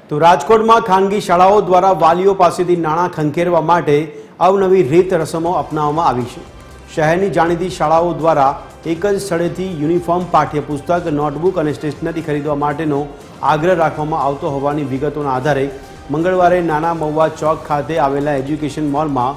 તો રાજકોટમાં ખાનગી શાળાઓ દ્વારા વાલીઓ પાસેથી નાણાં ખંખેરવા માટે અવનવી રીત રસમો અપનાવવામાં આવી છે। શહેરની જાણીતી શાળાઓ દ્વારા એક જ સ્થળેથી યુનિફોર્મ, પાઠ્યપુસ્તક, નોટબુક અને સ્ટેશનરી ખરીદવા માટેનો આગ્રહ રાખવામાં આવતો હોવાની વિગતોના આધારે મંગળવારે નાના મહુવા ચોક ખાતે આવેલા એજ્યુકેશન મોલમાં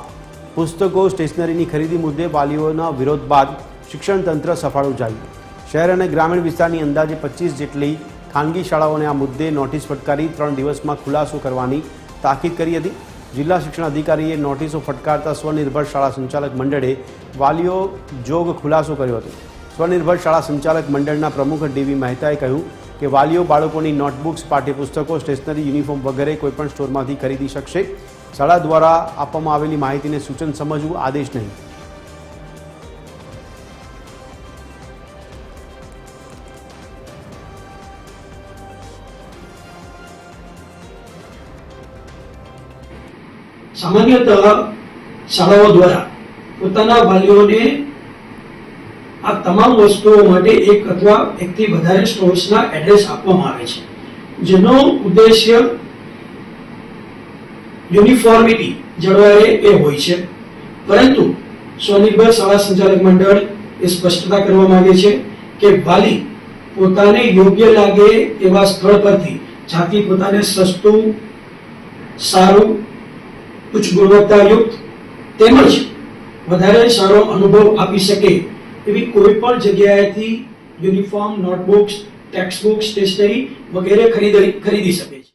પુસ્તકો, સ્ટેશનરીની ખરીદી મુદ્દે વાલીઓના વિરોધ બાદ શિક્ષણ તંત્ર સફાળું ઝાલ્યું। શહેર અને ગ્રામીણ વિસ્તારની અંદાજે 25 જેટલી ખાનગી શાળાઓને આ મુદ્દે નોટિસ ફટકારી 3 દિવસમાં ખુલાસો કરવાની તાકીદ કરી હતી। જિલ્લા શિક્ષણ અધિકારીએ નોટિસો ફટકારતા સ્વનિર્ભર શાળા સંચાલક મંડળે વાલીઓ જોગ ખુલાસો કર્યો હતો। સ્વનિર્ભર શાળા સંચાલક મંડળના પ્રમુખ ડીવી મહેતાએ કહ્યું કે વાલીઓ બાળકોની નોટબુક્સ, પાઠ્યપુસ્તકો, સ્ટેશનરી, યુનિફોર્મ વગેરે કોઈપણ સ્ટોરમાંથી ખરીદી શકશે। શાળા દ્વારા આપવામાં આવેલી માહિતીને સૂચન સમજવું, આદેશ નહીં। सामान्यतः शाळाओं द्वारा પોતાના વાલીઓને આ તમામ વસ્તુઓ માટે એક અથવા એકથી વધારે સ્ટોર્સના એડ્રેસ આપવામાં આવે છે, જેનો ઉદ્દેશ્ય યુનિફોર્મિટી જળવાય એ હોય છે। પરંતુ સ્વનિર્ભર શાળા સંચાલક મંડળ એ સ્પષ્ટતા કરવા માંગે છે કે વાલી પોતાને યોગ્ય લાગે એવા સ્થળ પરથી જાતિ પોતાને સસ્તું, સારું, ઉચ્ચ ગુણવત્તાયુક્ત તેમજ વધારે સારો અનુભવ આપી શકે એવી કોઈ પણ જગ્યાએથી યુનિફોર્મ, નોટબુક્સ, ટેક્સ્ટબુક, સ્ટેશનરી વગેરે ખરીદી શકે છે।